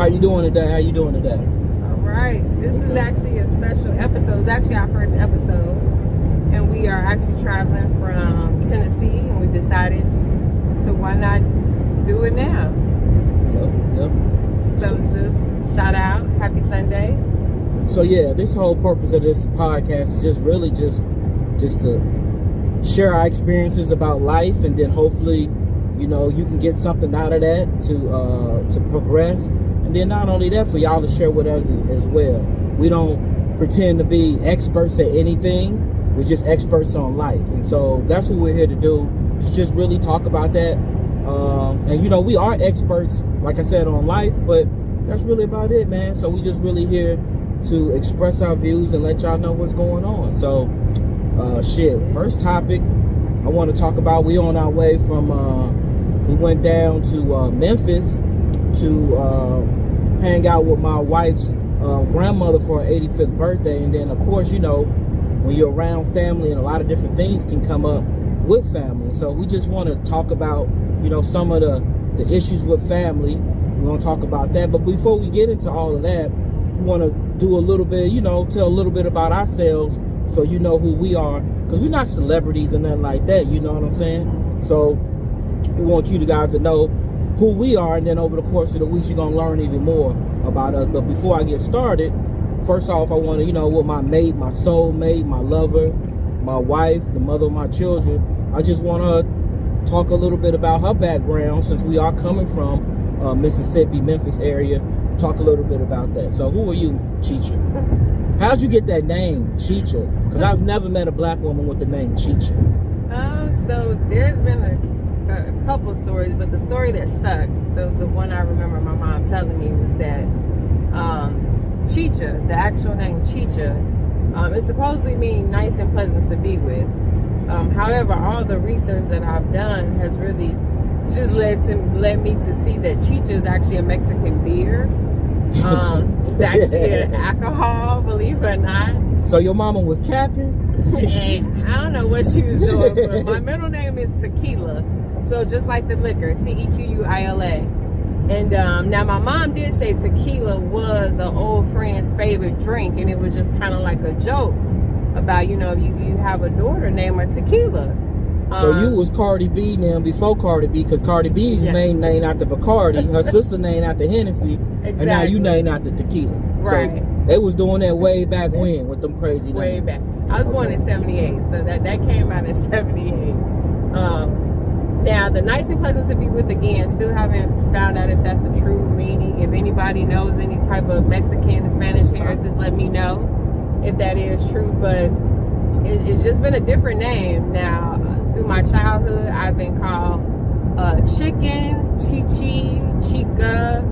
How you doing today? All right. This is actually a special episode. It's actually our first episode. And we are actually traveling from Tennessee. And we decided, so why not do it now? Yep. So just shout out. Happy Sunday. So yeah, this whole purpose of this podcast is just really just to share our experiences about life, and then hopefully, you know, you can get something out of that to progress. And then not only that, for y'all to share with us as well. We don't pretend to be experts at anything. We're just experts on life. And so that's what we're here to do, to just really talk about that. And, you know, we are experts, like I said, on life, but that's really about it, man. So we just really here to express our views and let y'all know what's going on. So, first topic I want to talk about, we on our way from, we went down to Memphis to hang out with my wife's grandmother for her 85th birthday. And then, of course, you know, when you're around family and a lot of different things can come up with family. So we just want to talk about, you know, some of the issues with family. We're going to talk about that. But before we get into all of that, we want to do a little bit, you know, tell a little bit about ourselves so you know who we are. Because we're not celebrities or nothing like that, you know what I'm saying? So we want you guys to know who we are, and then over the course of the week, you're going to learn even more about us. But before I get started, first off, I want to, you know, with my mate, my soulmate, my lover, my wife, the mother of my children, I just want to talk a little bit about her background, since we are coming from Mississippi, Memphis area. Talk a little bit about that. So who are you, Cheech? How'd you get that name, Cheech? Because I've never met a black woman with the name Cheech. So there's been a couple stories, but the story that stuck, the one I remember my mom telling me, was that Cheech, the actual name Cheech, it supposedly means nice and pleasant to be with. However, all the research that I've done has really just led me to see that Cheech is actually a Mexican beer. It's actually an alcohol, believe it or not. So your mama was capping? And I don't know what she was doing, but my middle name is Tequila, spelled just like the liquor, Tequila. And now my mom did say tequila was an old friend's favorite drink, and it was just kind of like a joke about, you know, you have a daughter named her Tequila. So you was Cardi B now before Cardi B, because Cardi B's main name after Bacardi, her sister named after Hennessy, and now you named after Tequila. Right. So they was doing that way back when with them crazy names. Way back. I was born in 78, so that came out in 78. Now, the nice and pleasant to be with, again, still haven't found out if that's a true meaning. If anybody knows any type of Mexican and Spanish heritage, let me know if that is true. But it's just been a different name. Now, through my childhood, I've been called Chicken, Chichi, Chica.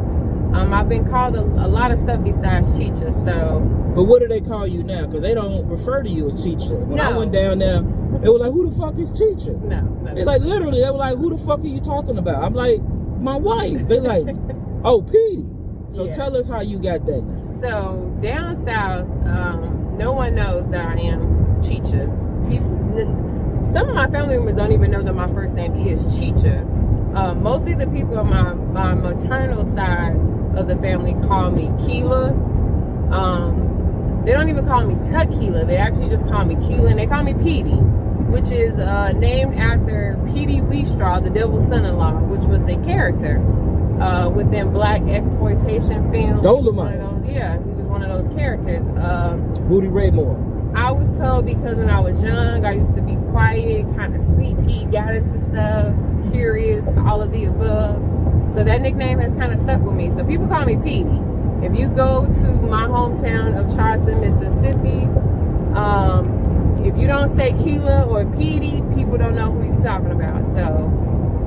I've been called a lot of stuff besides Chicha. So. But what do they call you now? Because they don't refer to you as Chicha. When I went down there, they were like, who the fuck is Chicha? No. They like, literally, they were like, who the fuck are you talking about? I'm like, my wife. They like, oh, Petey. So tell us how you got that now. So down south, no one knows that I am Chicha. Some of my family members don't even know that my first name is Chicha. Mostly the people on my maternal side of the family call me Keela. They don't even call me Tequila. They actually just call me Keela, and they call me Petey, which is named after Petey Wheatstraw, the devil's son-in-law, which was a character within black exploitation films. Dolomite. He was one of those characters. Booty Ray Moore. I was told because when I was young, I used to be quiet, kind of sneaky, got into stuff, curious, all of the above. So that nickname has kind of stuck with me. So people call me Petey. If you go to my hometown of Charleston, Mississippi, if you don't say Keela or Petey, people don't know who you're talking about. So,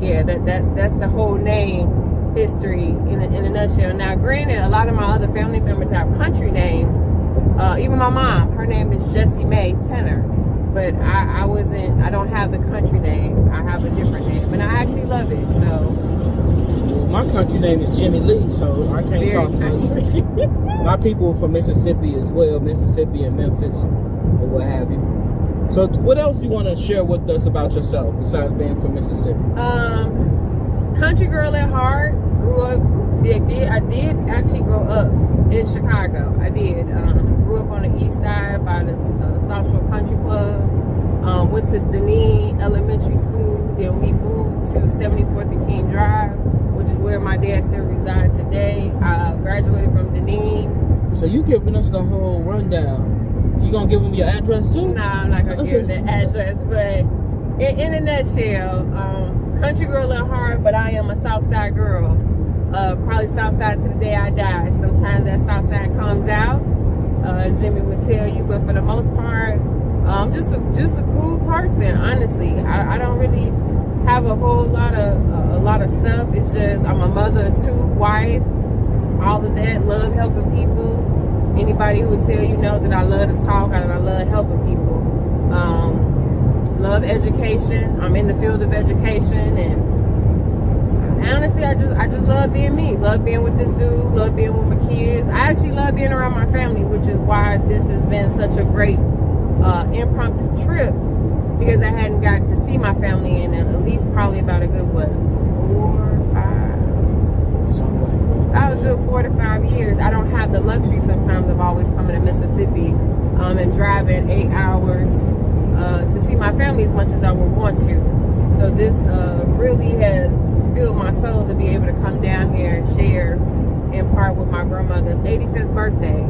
yeah, that's the whole name history in a nutshell. Now, granted, a lot of my other family members have country names. Even my mom, her name is Jessie Mae Tenor. But I don't have the country name. I have a different name. And I actually love it, so. My country name is Jimmy Lee, so I can't talk country. My people are from Mississippi as well, Mississippi and Memphis, or what have you. So what else you want to share with us about yourself, besides being from Mississippi? A country girl at heart. Grew up. I did actually grow up in Chicago. I did. Grew up on the east side by the South Shore Country Club. Went to Deneen Elementary School. Then we moved to 74th and King Drive, which is where my dad still resides today. I graduated from Deneen. So you giving us the whole rundown. You gonna give them your address too? Nah, I'm not gonna give the address, but in a nutshell, country girl at heart, but I am a South Side girl. Probably South Side to the day I die. Sometimes that South Side comes out. Jimmy would tell you, but for the most part, I'm just a cool person. Honestly, I don't really have a whole lot of stuff. It's just I'm a mother of two, wife, all of that. Love helping people. Anybody who would tell you know that I love to talk and I love helping people. Love education. I'm in the field of education, and honestly, I just love being me. Love being with this dude. Love being with my kids. I actually love being around my family, which is why this has been such a great impromptu trip, because I hadn't gotten to see my family in at least probably about a good 4 to 5 years. I don't have the luxury sometimes of always coming to Mississippi and driving 8 hours to see my family as much as I would want to. So this really has filled my soul to be able to come down here and share in part with my grandmother's 85th birthday.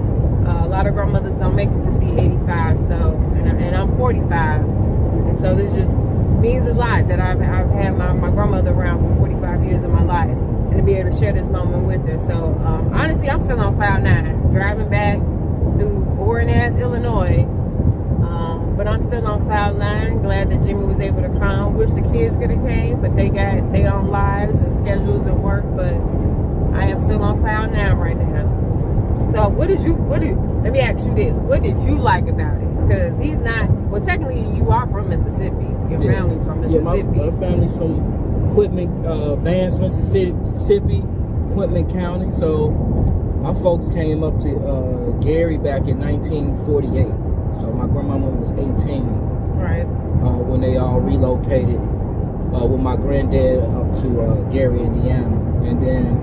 A lot of grandmothers don't make it to see 85, so and I'm 45, and so this just means a lot that I've had my grandmother around for 45 years of my life, and to be able to share this moment with her. So honestly, I'm still on cloud 9, driving back through boring ass Illinois, but I'm still on cloud 9. Glad that Jimmy was able to come. Wish the kids could have came, but they got their own lives and schedules and work. But I am still on cloud 9 right now. So let me ask you this. What did you like about it? Because he's not, well, technically you are from Mississippi. Your family's from Mississippi. Yeah, my family's from Quitman, Vance, Mississippi, Quitman County. So my folks came up to Gary back in 1948. So my grandmama was 18. Right. When they all relocated with my granddad up to Gary, Indiana. And then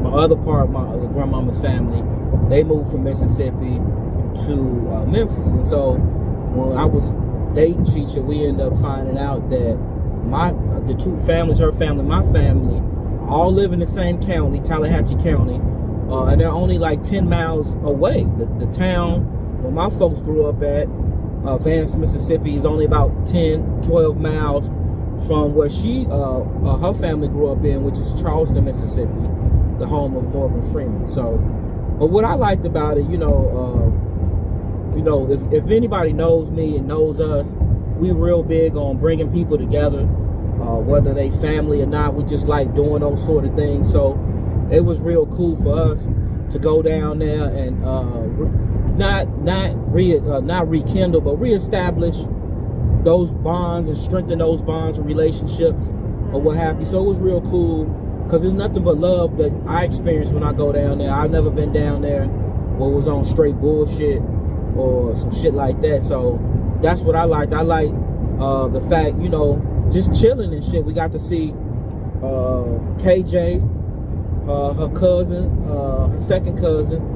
my other part, my grandmama's family, they moved from Mississippi to Memphis. And so when I was dating Cheech, we ended up finding out that the two families, her family, my family, all live in the same county, Tallahatchie County, and they're only like 10 miles away. The town where my folks grew up at, Vance, Mississippi, is only about 10, 12 miles from where her family grew up in, which is Charleston, Mississippi, the home of Morgan Freeman. So, but what I liked about it, if anybody knows me and knows us, we real big on bringing people together, whether they family or not. We just like doing those sort of things. So it was real cool for us to go down there and not rekindle, but reestablish those bonds and strengthen those bonds and relationships or what have you. So it was real cool, because there's nothing but love that I experience when I go down there. I've never been down there where it was on straight bullshit or some shit like that. So that's what I liked. I like the fact, just chilling and shit. We got to see KJ, her cousin, her second cousin.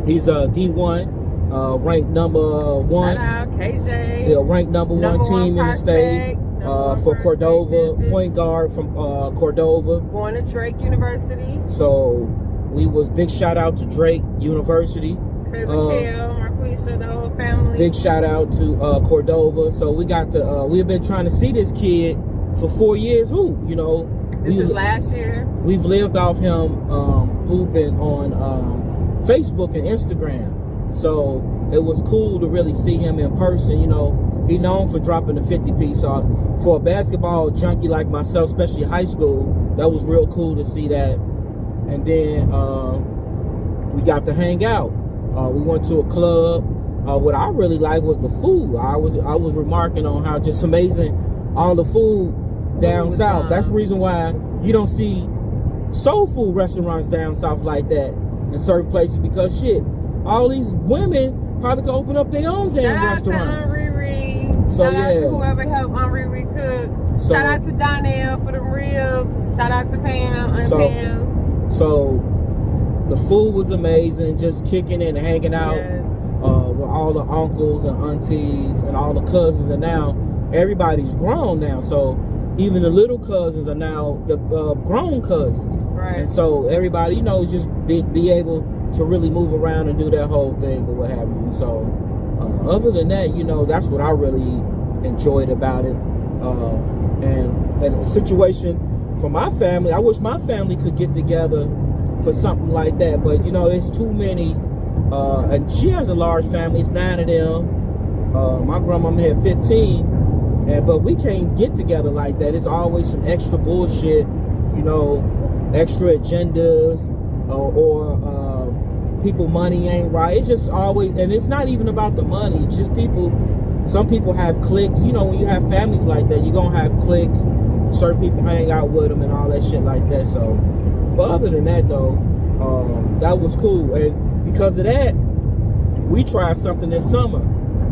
He's D1, ranked number 1. Shout out KJ. Yeah, ranked number 1 team in the state for Cordova, point guard from Cordova. Going to Drake University. So we was big shout out to Drake University. Cousin Kel, Marquisha, the whole family. Big shout out to Cordova. So we got to we've been trying to see this kid for 4 years. This is last year. We've lived off him, who've been on Facebook and Instagram. So it was cool to really see him in person. He known for dropping the 50 piece. So for a basketball junkie like myself, especially high school, that was real cool to see that. And then we got to hang out. We went to a club. What I really liked was the food. I was remarking on how just amazing all the food down south. That's the reason why you don't see soul food restaurants down south like that in certain places, because all these women probably could open up their own damn restaurants. Shout out to Aunt Riri. So, Shout out to whoever helped Aunt Riri cook. So, shout out to Donnell for the ribs. Shout out to Pam, Aunt Pam. So the food was amazing. Just kicking in and hanging out with all the uncles and aunties and all the cousins. And now everybody's grown now. So even the little cousins are now the grown cousins. Right. And so everybody, you know, just be able to really move around and do that whole thing or what have you. So other than that, you know, that's what I really enjoyed about it. And a situation for my family, I wish my family could get together for something like that, but you know, there's too many, and she has a large family. It's 9 of them. My grandmama had 15, but we can't get together like that. It's always some extra bullshit, you know, extra agendas, or people money ain't right. It's just always, and it's not even about the money. It's just people. Some people have cliques. You know, when you have families like that, you're gonna have cliques. Certain people hang out with them and all that shit like that. So, but other than that though, that was cool. And because of that, we tried something this summer.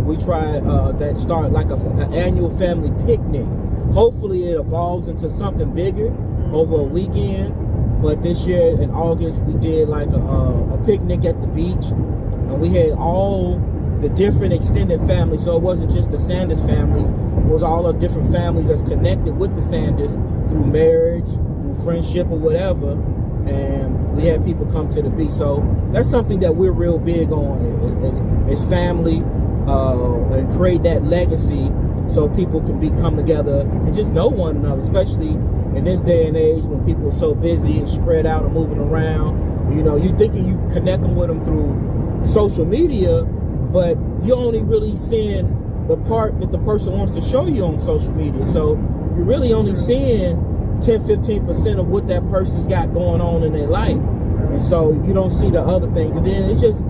We tried to start like an annual family picnic. Hopefully it evolves into something bigger over a weekend. But this year in August, we did like a picnic at the beach. And we had all the different extended families. So it wasn't just the Sanders families. It was all the different families that's connected with the Sanders through marriage, through friendship or whatever. And we had people come to the beach. So that's something that we're real big on. It's family and create that legacy so people can come together and just know one another, especially in this day and age when people are so busy and spread out and moving around. You know, you thinking you connect them with them through social media, but you're only really seeing the part that the person wants to show you on social media. So you're really only seeing 10-15% of what that person's got going on in their life. And so you don't see the other things. And then it's just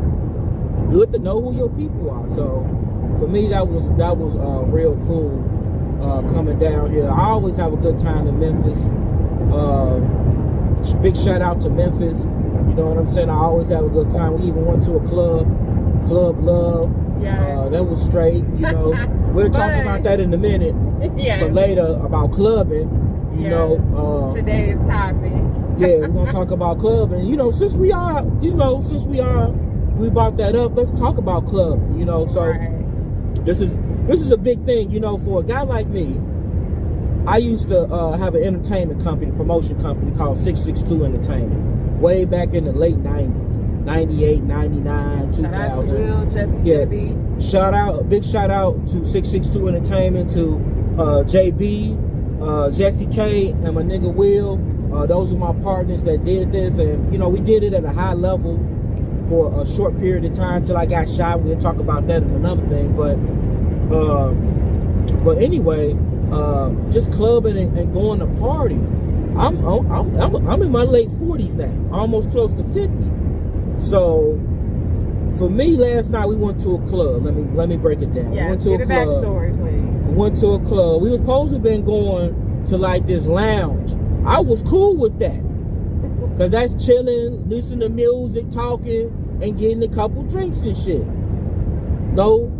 good to know who your people are. So for me, that was real cool coming down here. I always have a good time in Memphis. Big shout out to Memphis. You know what I'm saying? I always have a good time. We even went to a club Love. Yeah. That was straight, you know. We'll talk about that in a minute. For later about clubbing, you know. Today's topic. Yeah, we're gonna talk about clubbing. You know, since we brought that up, let's talk about clubbing, you know. So this is a big thing, you know, for a guy like me. I used to have an entertainment company, promotion company called 662 Entertainment, way back in the late 90s. 98, 99, 2000. Shout out to Will, Jesse, JB. Big shout out to 662 Entertainment, to JB, Jesse K, and my nigga Will. Those are my partners that did this, and you know, we did it at a high level for a short period of time till I got shot. We'll talk about that in another thing, but anyway, just clubbing and going to parties. I'm in my late 40s now, almost close to 50. So, for me, last night we went to a club. Let me break it down. Yeah, we went to a backstory, please. We went to a club. We were supposed to have been going to like this lounge. I was cool with that, cause that's chilling, listening to music, talking, and getting a couple drinks and shit. No,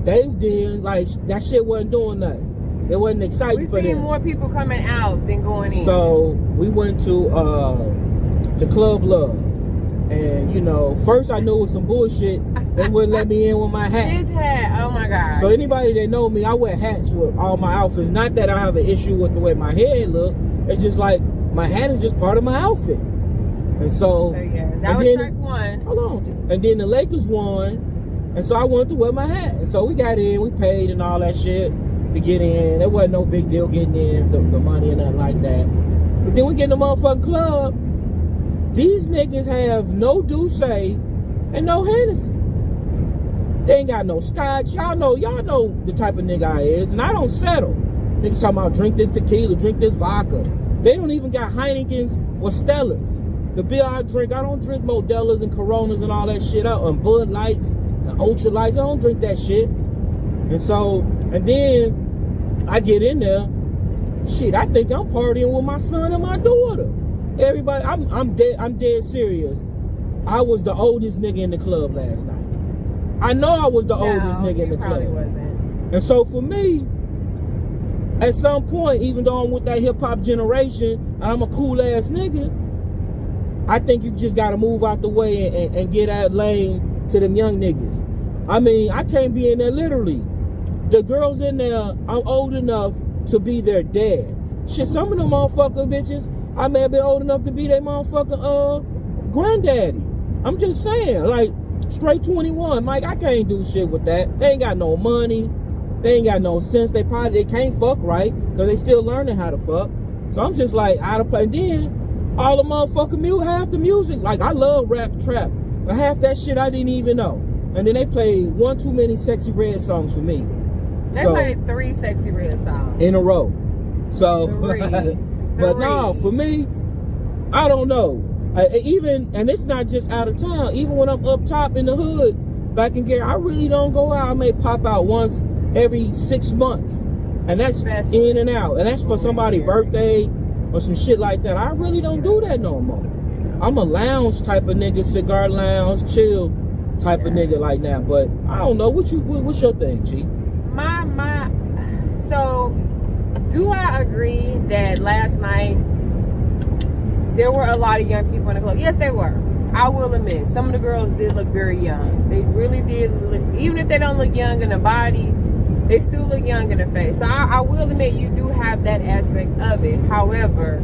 they didn't like that shit. Wasn't doing nothing. It wasn't exciting for them. We seeing more people coming out than going in. So we went to Club Love. And you know, first I knew it was some bullshit. They wouldn't let me in with my hat. His hat, oh my god. So anybody that know me, I wear hats with all my outfits. Not that I have an issue with the way my head look. It's just like my hat is just part of my outfit. And so yeah, that was strike one. Hold on. And then the Lakers won, and so I wanted to wear my hat. And so we got in, we paid and all that shit to get in. There wasn't no big deal getting in, the money and nothing like that. But then we get in the motherfucking club. These niggas have no D.O.C. and no Hennessy. They ain't got no scotch. Y'all know the type of nigga I is, and I don't settle. Niggas talking about drink this tequila, drink this vodka. They don't even got Heineken's or Stellas. The beer I drink, I don't drink Modelas and Coronas and all that shit out, and Bud Lights and Ultra Lights. I don't drink that shit. And then I get in there. Shit, I think I'm partying with my son and my daughter. Everybody, I'm dead serious. I was the oldest nigga in the club last night. I know I was the oldest nigga in the club. Probably wasn't. And so for me, at some point, even though I'm with that hip hop generation, and I'm a cool ass nigga, I think you just gotta move out the way and get that lane to them young niggas. I mean, I can't be in there literally. The girls in there, I'm old enough to be their dads. Shit, some of them motherfucking bitches, I may have been old enough to be their motherfucking granddaddy. I'm just saying, like, straight 21. Like, I can't do shit with that. They ain't got no money. They ain't got no sense. They can't fuck right because they still learning how to fuck. So I'm just like out of place. And then all the motherfucking music, half the music, like I love rap, trap, but half that shit I didn't even know. And then they played one too many Sexy Red songs for me. They played 3 Sexy Red songs in a row. So, but no, for me, I don't know. Even, and it's not just out of town. Even when I'm up top in the hood, back in Gary, I really don't go out. I may pop out once every 6 months, and that's in and out, and that's for somebody's birthday or some shit like that. I really don't do that no more. I'm a lounge type of nigga, cigar lounge, chill type of nigga like that. But I don't know what's your thing, G? So do I agree that last night there were a lot of young people in the club? Yes, they were. I will admit, some of the girls did look very young. They really did look, even if they don't look young in the body, they still look young in the face. So I will admit you do have that aspect of it. However,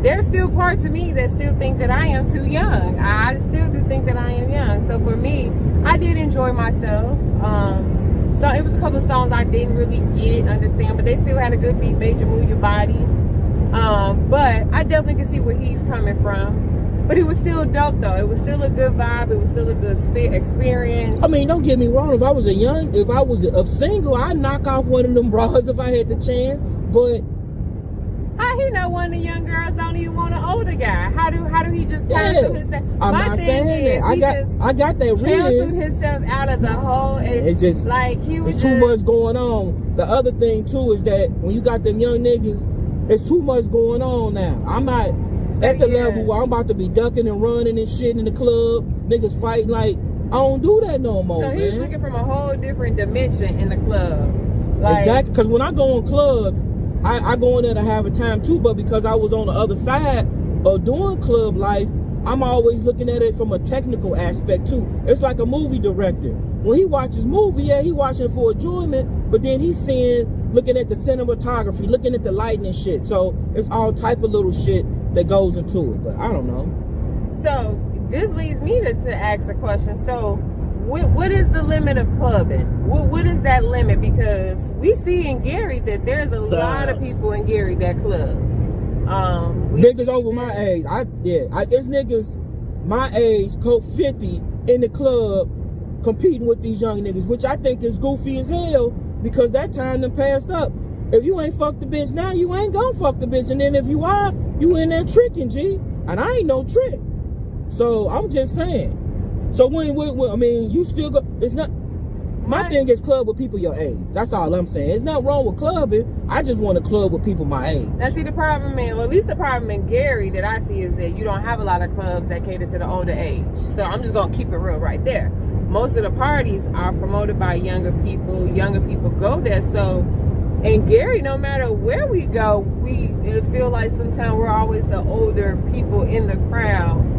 there's still parts of me that still think that I am too young. I still do think that I am young. So for me, I did enjoy myself. So it was a couple of songs I didn't really understand, but they still had a good beat, made you move your body. But I definitely can see where he's coming from. But it was still dope though. It was still a good vibe. It was still a good experience. I mean, don't get me wrong. If I was a single, I'd knock off one of them bras if I had the chance. But how he know one of the young girls don't even want an older guy? How do he just cancel himself? My thing is, I got that canceled himself out of the whole. It's just like he was. It's too much going on. The other thing too is that when you got them young niggas, it's too much going on now. I'm not at the level where I'm about to be ducking and running and shit in the club. Niggas fighting like I don't do that no more. So he's looking from a whole different dimension in the club. Like, exactly, because when I go in clubs, I go in there to have a time too, but because I was on the other side of doing club life, I'm always looking at it from a technical aspect too. It's like a movie director. When he watches movie, he watching it for enjoyment, but then he's looking at the cinematography, looking at the lighting and shit. So it's all type of little shit that goes into it, but I don't know. So this leads me to ask a question. So what is the limit of clubbing? What is that limit? Because we see in Gary that there's a lot of people in Gary that club. Niggas over my age. There's niggas my age, code 50 in the club competing with these young niggas, which I think is goofy as hell because that time done passed up. If you ain't fucked the bitch now, you ain't gonna fuck the bitch. And then if you are, you in there tricking, G. And I ain't no trick. So I'm just saying. So when I mean, you still go, it's not, my thing is club with people your age. That's all I'm saying. There's nothing wrong with clubbing. I just want to club with people my age. Now see the problem at least the problem in Gary that I see is that you don't have a lot of clubs that cater to the older age. So I'm just gonna keep it real right there. Most of the parties are promoted by younger people. Younger people go there. So in Gary, no matter where we go, we feel like sometimes we're always the older people in the crowd.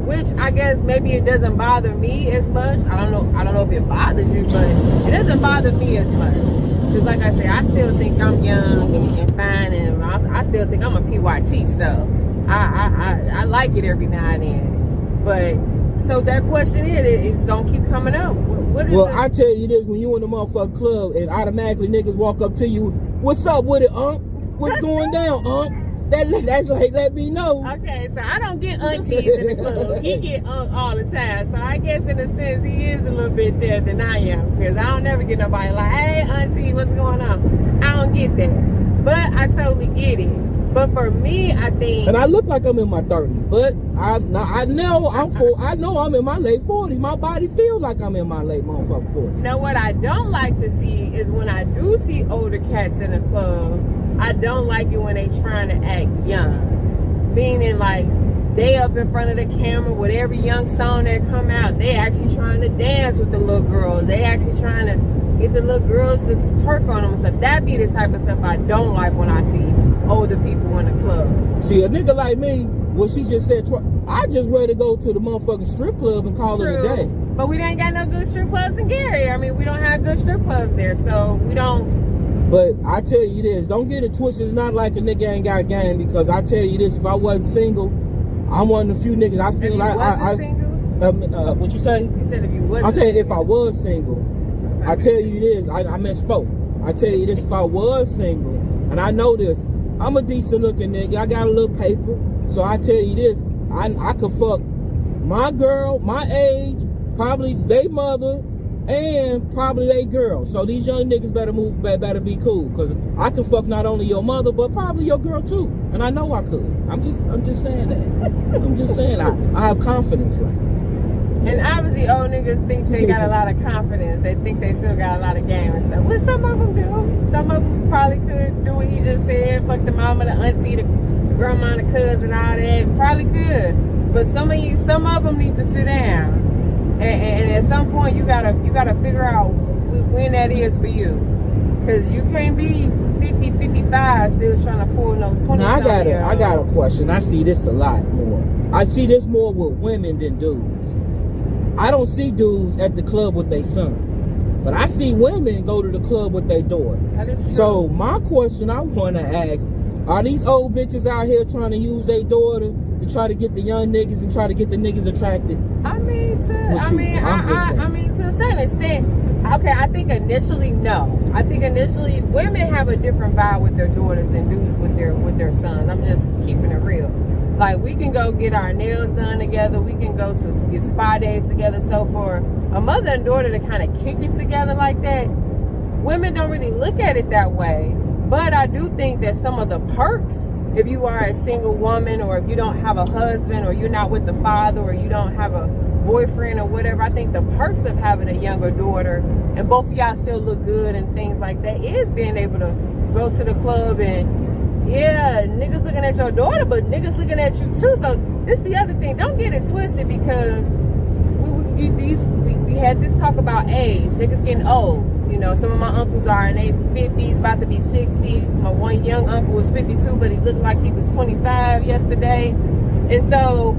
Which I guess maybe it doesn't bother me as much. I don't know if it bothers you, but it doesn't bother me as much. Because like I say, I still think I'm young and fine, and I still think I'm a PYT. So I like it every now and then. But so that question is gonna keep coming up. I tell you this: when you in the motherfucking club and automatically niggas walk up to you, "What's up with it, What's going down, That's like, let me know." Okay, so I don't get aunties in the club. He get all the time. So I guess in a sense he is a little bit there than I am. Because I don't never get nobody like, "Hey auntie, what's going on?" I don't get that. But I totally get it. But for me, I think, and I look like I'm in my 30s, but I know I'm in my late 40s. My body feels like I'm in my late motherfucking 40s. Now what I don't like to see is when I do see older cats in the club, I don't like it when they trying to act young. Meaning like they up in front of the camera with every young song that come out, they actually trying to dance with the little girls. They actually trying to get the little girls to twerk on them. So that be the type of stuff I don't like when I see older people in the club. See, a nigga like me, what she just said, I just ready to go to the motherfucking strip club and call it a day. But we ain't got no good strip clubs in Gary. I mean, we don't have good strip clubs there, so we don't. But I tell you this, don't get it twisted. It's not like a nigga ain't got game, because I tell you this, if I wasn't single, I'm one of the few niggas I feel like I single? What you say? You said if you wasn't. I said if I was single. I tell you this, I misspoke. I tell you this, if I was single, and I know this, I'm a decent looking nigga. I got a little paper. So I tell you this, I could fuck my girl, my age, probably they mother, and probably they girl. So these young niggas better be cool, because I can fuck not only your mother, but probably your girl too. And I know I could. I'm just saying that. I'm just saying I have confidence. Like. And obviously old niggas think they got a lot of confidence. They think they still got a lot of game and stuff. Which some of them do. Some of them probably could do what he just said. Fuck the mama, the auntie, the grandma, the cousin, all that. Probably could. But some of them need to sit down. And at some point you gotta figure out when that is for you. Because you can't be 50, 55 still trying to pull no 20. Now I got a question. I see this a lot more. I see this more with women than dudes. I don't see dudes at the club with their son, but I see women go to the club with their daughter. So my question I want to ask, are these old bitches out here trying to use their daughter to try to get the young niggas and try to get the niggas attracted? I mean, to a certain extent, okay, I think initially, no. I think initially women have a different vibe with their daughters than dudes with their sons. I'm just keeping it real. Like, we can go get our nails done together. We can go to get spa days together. So for a mother and daughter to kind of kick it together like that, women don't really look at it that way. But I do think that some of the perks, if you are a single woman, or if you don't have a husband, or you're not with the father, or you don't have a boyfriend or whatever, I think the perks of having a younger daughter and both of y'all still look good and things like that is being able to go to the club and, yeah, niggas looking at your daughter, but niggas looking at you too. So this the other thing. Don't get it twisted, because we had this talk about age. Niggas getting old. You know, some of my uncles are in their 50s, about to be 60. My one young uncle was 52, but he looked like he was 25 yesterday. And so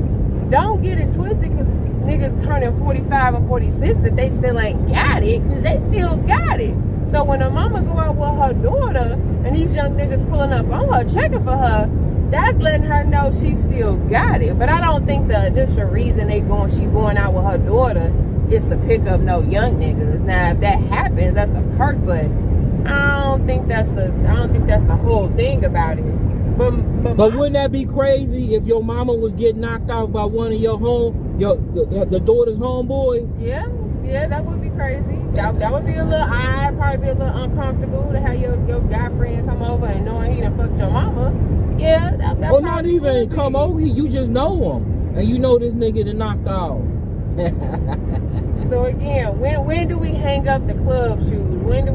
don't get it twisted, because niggas turning 45 and 46 that they still ain't got it, because they still got it. So when a mama go out with her daughter and these young niggas pulling up on her, checking for her, that's letting her know she still got it. But I don't think the initial reason she going out with her daughter is to pick up no young niggas. Now if that happens, that's a perk, but I don't think that's the whole thing about it. But wouldn't that be crazy if your mama was getting knocked out by one of the daughter's homeboys? Yeah, that would be crazy. That would be a little odd, probably be a little uncomfortable to have your guy friend come over and knowing he done fucked your mama. Yeah, that or not even come over, you just know him, and you know this nigga done knocked out. So again, when do we hang up the club shoes? When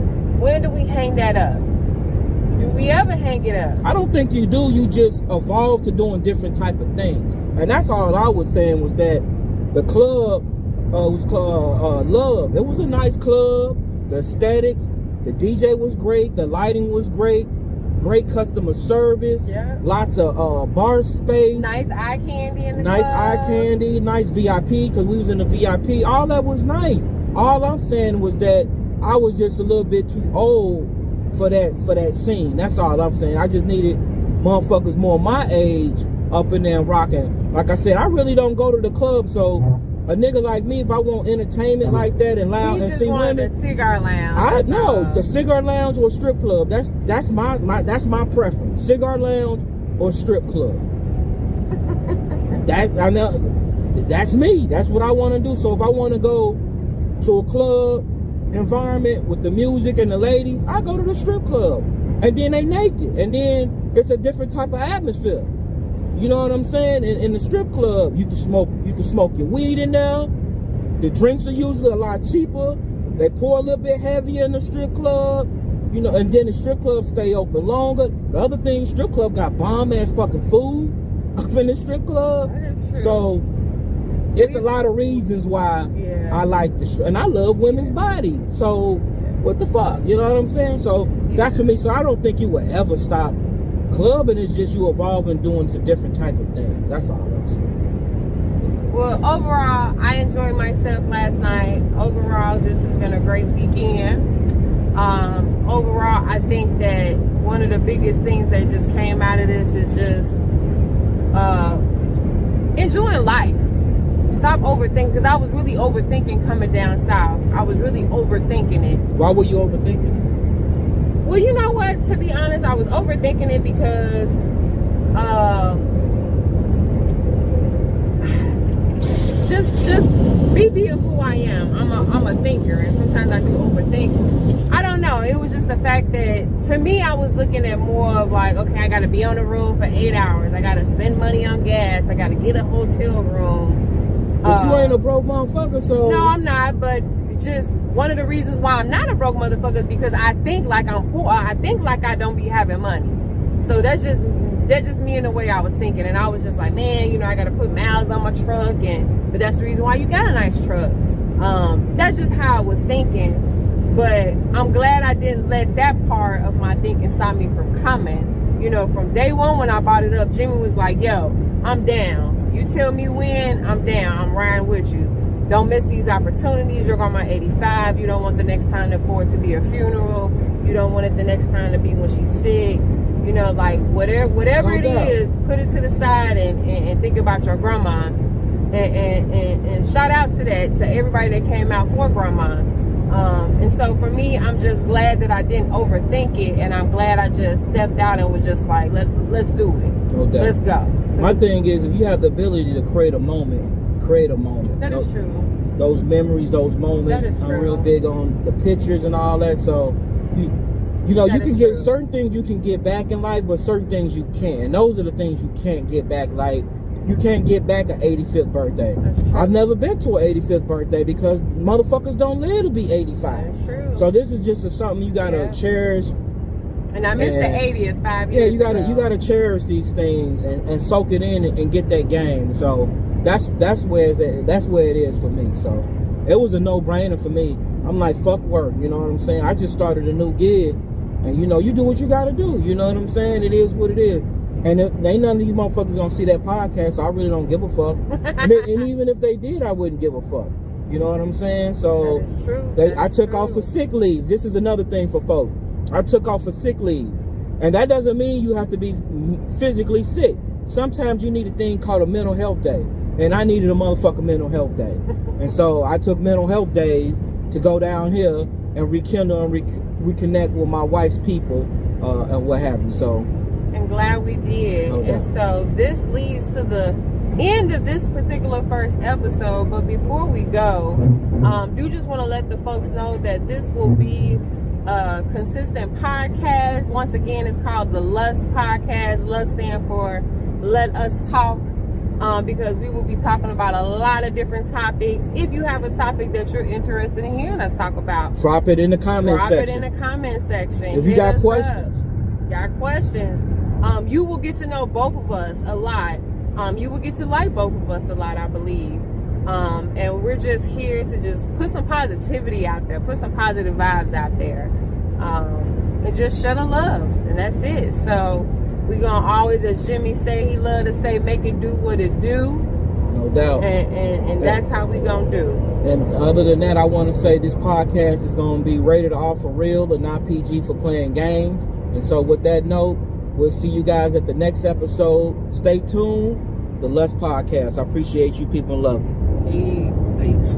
do we hang that up? Do we ever hang it up? I don't think you do. You just evolve to doing different type of things, and that's all I was saying, was that the club was called Love. It was a nice club. The aesthetics, the DJ was great, the lighting was great customer service, lots of bar space, nice eye candy in the nice club. Eye candy, nice VIP, because we was in the VIP. All that was nice. All I'm saying was that I was just a little bit too old for that scene. That's all I'm saying. I just needed motherfuckers more my age up in there rocking. Like I said, I really don't go to the club, so a nigga like me, if I want entertainment like that and loud and see women, the cigar lounge. The cigar lounge or strip club. That's my preference. Cigar lounge or strip club. That's me. That's what I want to do. So if I want to go to a club environment with the music and the ladies, I go to the strip club, and then they naked, and then it's a different type of atmosphere. You know what I'm saying? In the strip club, you can smoke your weed in there. The drinks are usually a lot cheaper. They pour a little bit heavier in the strip club. You know, and then the strip club stay open longer. The other thing, strip club got bomb ass fucking food up in the strip club. That is true. So it's a lot of reasons why I like the strip, and I love women's body. So what the fuck? You know what I'm saying? So that's for me. So I don't think you will ever stop clubbing. It's just you evolving, doing the different type of things. That's all I'm saying. Well, overall, I enjoyed myself last night. Overall, this has been a great weekend. Overall, I think that one of the biggest things that just came out of this is just enjoying life. Stop overthinking, because I was really overthinking coming down south. I was really overthinking it. Why were you overthinking it? Well, you know what? To be honest, I was overthinking it because just me being who I am. I'm a thinker, and sometimes I do overthink. I don't know. It was just the fact that, to me, I was looking at more of like, okay, I got to be on the road for 8 hours. I got to spend money on gas. I got to get a hotel room. But you ain't a broke motherfucker, so... No, I'm not, but just one of the reasons why I'm not a broke motherfucker is because I think like I'm poor. I think like I don't be having money. So that's just me in the way I was thinking. And I was just like, man, you know, I got to put miles on my truck. But that's the reason why you got a nice truck. That's just how I was thinking. But I'm glad I didn't let that part of my thinking stop me from coming. You know, from day one when I brought it up, Jimmy was like, yo, I'm down. You tell me when, I'm down. I'm riding with you. Don't miss these opportunities. You're on my 85. You don't want the next time for it to be a funeral. You don't want it the next time to be when she's sick. You know, like whatever it is, put it to the side and think about your grandma. And shout out to that, to everybody that came out for grandma. And so for me, I'm just glad that I didn't overthink it, and I'm glad I just stepped out and was just like, let's do it. Okay. Let's go. My thing is, if you have the ability to create a moment, create a moment. That is true. Those memories, those moments. That is true. I'm real big on the pictures and all that. So, you know, you can get certain things you can get back in life, but certain things you can't. And those are the things you can't get back. Like, you can't get back an 85th birthday. That's true. I've never been to an 85th birthday because motherfuckers don't live to be 85. That's true. So this is just something you gotta cherish. And I missed the 80th 5 years ago. ago. You gotta cherish these things and soak it in and get that game. So that's where it's at. That's where it is for me. So it was a no-brainer for me. I'm like, fuck work, you know what I'm saying? I just started a new gig, and you know, you do what you gotta do. You know what I'm saying? It is what it is. And ain't none of these motherfuckers gonna see that podcast, so I really don't give a fuck. and even if they did, I wouldn't give a fuck. You know what I'm saying? So that is true. I took off for sick leave. This is another thing for folks. I took off for sick leave. And that doesn't mean you have to be physically sick. Sometimes you need a thing called a mental health day. And I needed a motherfucking mental health day. And so I took mental health days to go down here and rekindle and reconnect with my wife's people and what have you. So, and glad we did. Okay. And so this leads to the end of this particular first episode. But before we go, do just want to let the folks know that this will be a consistent podcast. Once again, it's called the Lust Podcast. Lust stand for Let Us Talk, because we will be talking about a lot of different topics. If you have a topic that you're interested in hearing us talk about, drop it in the comment section. Drop it in the comment section. If you got questions. You will get to know both of us a lot. You will get to like both of us a lot, I believe. And we're just here to just put some positivity out there, put some positive vibes out there, and just share the love. And that's it. So we're gonna always, as Jimmy say, he love to say, make it do what it do. No doubt. And that's how we gonna do. And other than that, I want to say this podcast is gonna be rated R for real and not PG for playing games. And so with that note, we'll see you guys at the next episode. Stay tuned. The Lust Podcast. I appreciate you people and love you. Peace.